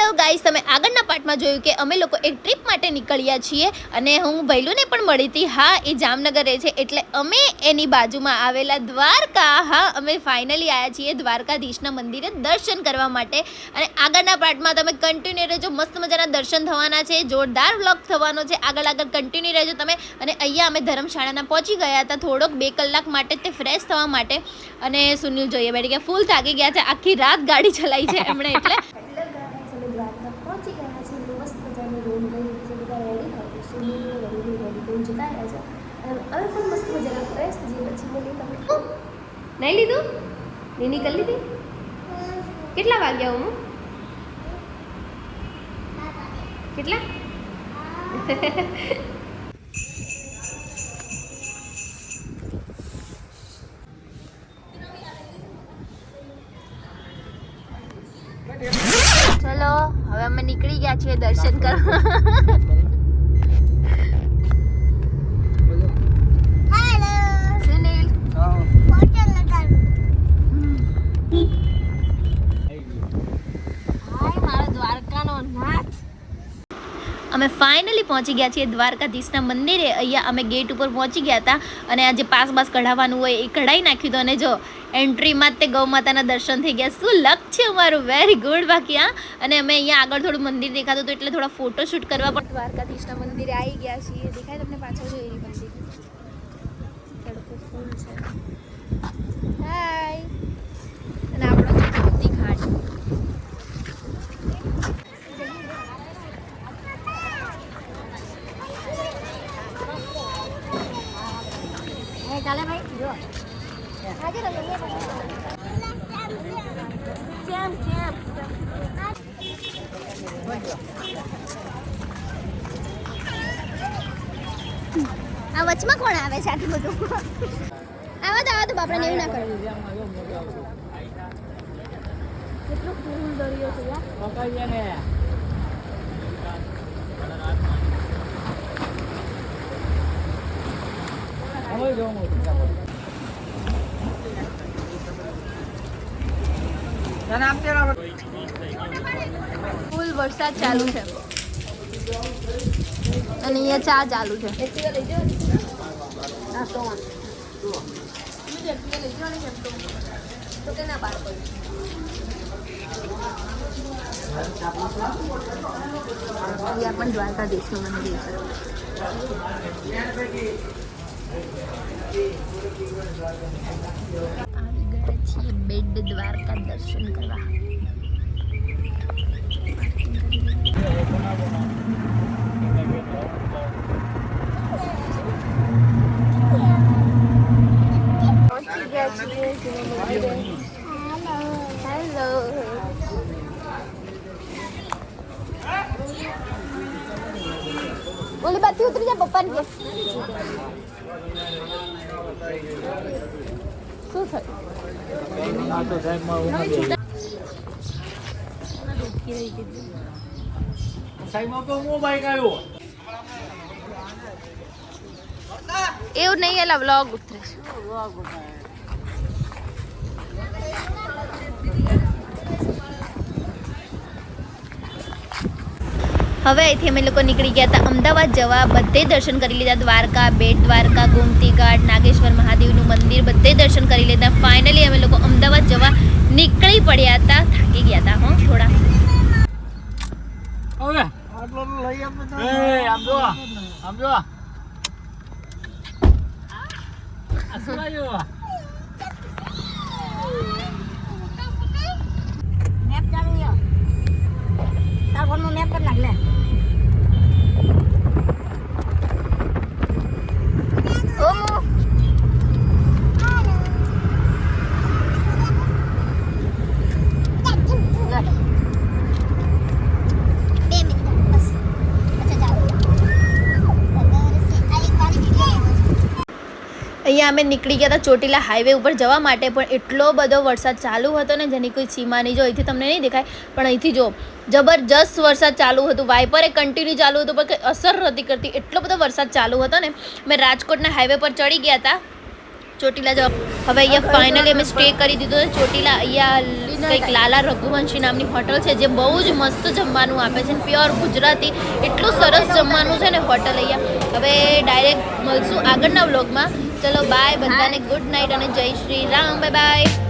Hello guys, તમે આગળના પાર્ટમાં જોયું કે અમે લોકો એક ટ્રીપ માટે નીકળ્યા છીએ અને હું ભૈલુને પણ મળી હતી. હા, એ જામનગર રહે છે એટલે અમે એની બાજુમાં આવેલા દ્વારકા, હા અમે ફાઇનલી આવ્યા છીએ દ્વારકાધીશના મંદિરે દર્શન કરવા માટે. અને આગળના પાર્ટમાં તમે કન્ટિન્યુ રહેજો, મસ્ત મજાના દર્શન થવાના છે, જોરદાર વ્લોગ થવાનો છે. આગળ કન્ટિન્યુ રહેજો તમે. અને અહીંયા અમે ધર્મશાળાના પહોંચી ગયા હતા થોડોક 2 કલાક માટે તે ફ્રેશ થવા માટે. અને સુનિલ જોઈએ બેઠી ગયા, ફૂલ થાકી ગયા છે, આખી રાત ગાડી ચલાવી છે એમણે એટલે દ્વારકા પહોંચી ગયા છે. મસ્ત મજાની રૂમ લઈ છે, બધા રેડી થાય સુનિલ રેડી થઈ જતા રહ્યા છે. અને અમે પણ મસ્ત મજાના ફ્રેશ જે પછી મળી તમે નહીં લીધું નીની કરી લીધી. કેટલા વાગ્યા હું કેટલા ચલો હવે અમે નીકળી ગયા છીએ દર્શન કરવા. સુનિલ મારો દ્વારકાનો નાથ. અમે ફાઇનલી પહોંચી ગયા છીએ દ્વારકાધીશના મંદિરે. અહીંયા અમે ગેટ ઉપર પહોંચી ગયા હતા અને આ જે પાસ કઢાવવાનું હોય એ કઢાઈ નાખ્યું હતું. અને જો એન્ટ્રીમાં જ તે ગૌ માતાના દર્શન થઈ ગયા. શું લક છે અમારું, વેરી ગુડ. બાકી હા, અને અમે અહીંયા આગળ થોડું મંદિર દેખાતું હતું એટલે થોડા ફોટોશૂટ કરવા પણ દ્વારકાધીશના મંદિરે આવી ગયા છીએ. દેખાય તમને પાછળ જો એની મંદિર તડકો ફૂલ છે. હાય. અને આપણો મોતી ઘાટ. ચાલે ભાઈ જો આજે કેમ આ વચમાં કોણ આવે છે આટલું બધું? આવા તો બાપરાને એવું ના કરવું. કેટલું ફૂલ દરિયો છે યાર. ફૂલ વરસાદ ચાલુ છે અને અહીંયા ચા ચાલુ છે. અહીંયા પણ દ્વારકાધીશનું મંદિર છે. આવી ગયા છીએ બેટ દ્વારકા દર્શન કરવા. પહોંચી ગયા છીએ. હેલો. ઓલી બાજુ ઉતરી જા પપ્પાને કે શું થયું? આ તો સાહેબમાં સાહેબમાં તો હું બાઈક આવ્યો એવું નહીં. એલા વ્લોગ ઉતરે છે. હવે અહીંથી અમે લોકો નીકળી ગયા હતા અમદાવાદ જવા. બધે દર્શન કરી લીધા, દ્વારકા, બેટ દ્વારકા, ગોમતી ઘાટ, નાગેશ્વર મહાદેવનું મંદિર, બધે દર્શન કરી લીધા. ફાઇનલી અમે લોકો અમદાવાદ જવા નીકળી પડ્યા હતા. થાકી ગયા હતા હો થોડા. અહીંયા અમે નીકળી ગયા હતા ચોટીલા હાઈવે ઉપર જવા માટે, પણ એટલો બધો વરસાદ ચાલુ હતો ને જેની કોઈ સીમા નહીં. જો અહીંથી તમને નહીં દેખાય પણ અહીંથી જો જબરજસ્ત વરસાદ ચાલુ હતું. વાઇપરે કન્ટિન્યુ ચાલુ હતું પણ કંઈ અસર નથી કરતી. એટલો બધો વરસાદ ચાલુ હતો ને. અમે રાજકોટના હાઈવે પર ચડી ગયા હતા ચોટીલા જવા. હવે અહીંયા ફાઇનલી અમે સ્ટે કરી દીધો છે ચોટીલા. અહીંયા કંઈક લાલા રઘુવંશી નામની હોટલ છે જે બહુ જ મસ્ત જમવાનું આપે છે, પ્યોર ગુજરાતી. એટલું સરસ જમવાનું છે ને હોટલ અહીંયા. હવે ડાયરેક્ટ મળશું આગળના વ્લોગમાં. ચલો બાય બધાને, ગુડ નાઇટ અને જય શ્રી રામ. Bye bye.